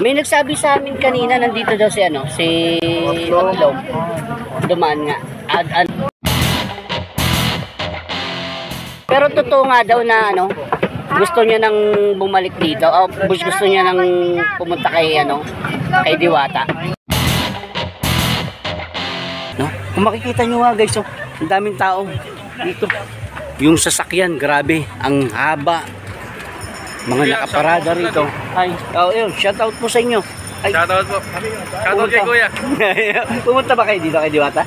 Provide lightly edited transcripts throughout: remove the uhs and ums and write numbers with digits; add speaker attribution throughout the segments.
Speaker 1: May nagsabi sa amin kanina nandito daw si Otlong. Dumaan nga. Pero totoo nga daw na gusto niya nang bumalik dito o gusto niya nang pumunta kay Diwata. No? Kung makikita nyo nga guys, ang daming tao dito. Yung sasakyan, grabe, ang haba. Mga nakaparada rito. Ay, yun, shoutout po sa inyo. Ay,
Speaker 2: shoutout po. Shoutout kay Kuya.
Speaker 1: Pumunta ba kayo dito kay Diwata?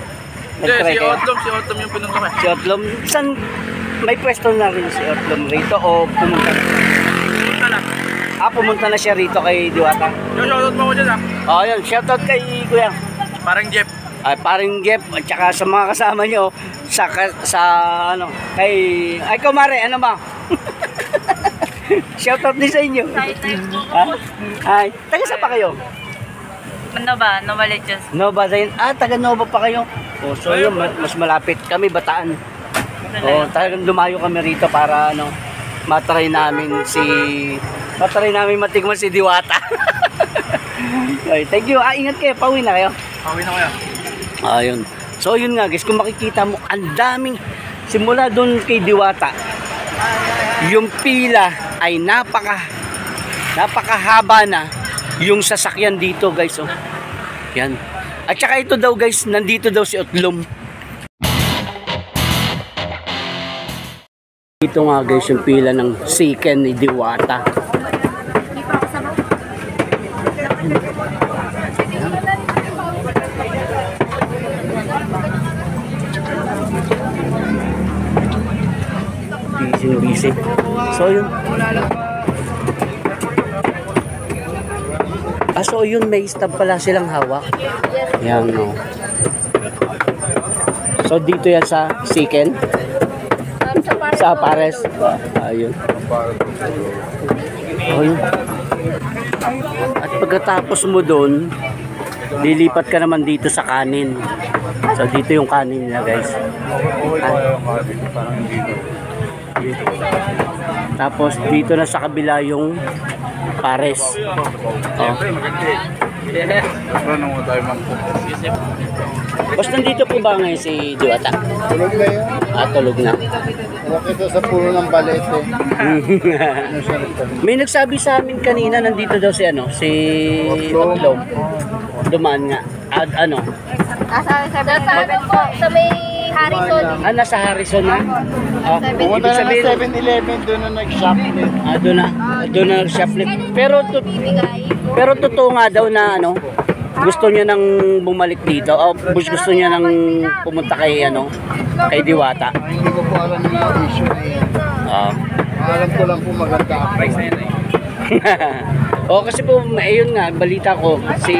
Speaker 2: Hindi, si Otlong yung pinunta ko.
Speaker 1: Si Otlong, saan may pwesto na rin si Otlong rito o pumunta na?
Speaker 2: Pumunta na.
Speaker 1: Pumunta na siya rito kay Diwata.
Speaker 2: Shoutout mo ko dyan
Speaker 1: Yun, shoutout kay Kuya.
Speaker 2: Parang Jeff.
Speaker 1: Paring Jeff at saka sa mga kasama nyo kay Kumare, ano ba? Shoutout din sa inyo. Ay, taga saan pa kayo?
Speaker 3: Nova, Nova Leches.
Speaker 1: Nova din. Taga Nova pa kayo. So yun, mas malapit kami, Bataan. Talagang lumayo kami rito para matry namin matikman si Diwata. Okay, thank you. Ingat kayo, pauwi na kayo.
Speaker 2: Pauwi na kayo.
Speaker 1: Ayun. So yun nga guys, kung makikita mo, ang daming simula doon kay Diwata. Yung pila ay napakahaba na yung sasakyan dito guys. Yan. At saka ito daw guys, nandito daw si Otlong. Ito nga guys yung pila ng siken ni Diwata. Busy. So yun. So yun, may stab pala silang hawak. Yan, So dito yan sa Siken. Sa Pares. Ayun. Ayun. At pagkatapos mo doon, lilipat ka naman dito sa kanin. So dito yung kanin nila guys. Tapos dito na sa kabila yung Pares. Boss, nandito po ba ngayon si Diwata?
Speaker 4: Tulog na yun.
Speaker 1: Tulog na.
Speaker 4: Nakita sa puno ng balete.
Speaker 1: May nagsabi sa amin kanina nandito daw si Otlong. Dumaan nga.
Speaker 3: Sa may Harrison.
Speaker 1: Nasa Harrison na?
Speaker 4: Pumunta na ng 7-Eleven, doon na nag-shoplift.
Speaker 1: Doon na nag-shoplift. Pero totoo nga daw na gusto niya nang bumalik dito o gusto niya nang pumunta kay Diwata.
Speaker 4: Hindi ko po alam yung issue na yan. Alam ko lang po maganda ako.
Speaker 1: Kasi po, ayun nga, balita ko, si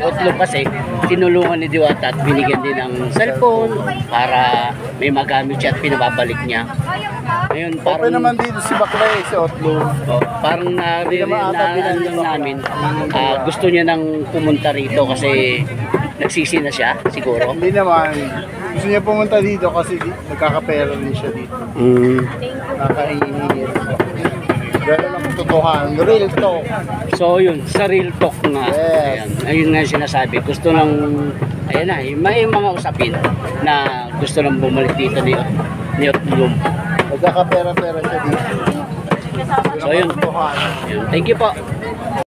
Speaker 1: Otlong kasi tinulungan ni Diwata at binigyan din ng cellphone para may magamit siya at pinababalik niya. Ayun, parang
Speaker 4: naman dito si Baklay, si Otlong.
Speaker 1: Parang namin, gusto niya nang pumunta rito kasi nagsisi na siya, siguro.
Speaker 4: Hindi naman. Gusto niya pumunta dito kasi nagkakapera rin siya dito. Nakakahingi. Gano'n ang totohanan. Real talk.
Speaker 1: So yun, sa real talk nga.
Speaker 4: Yes.
Speaker 1: Ayun nga sinasabi. Gusto lang, may mga usapin na gusto lang bumalik dito ni Otlong.
Speaker 4: Nagkakapera-pera siya dito.
Speaker 1: So yun. Thank you po.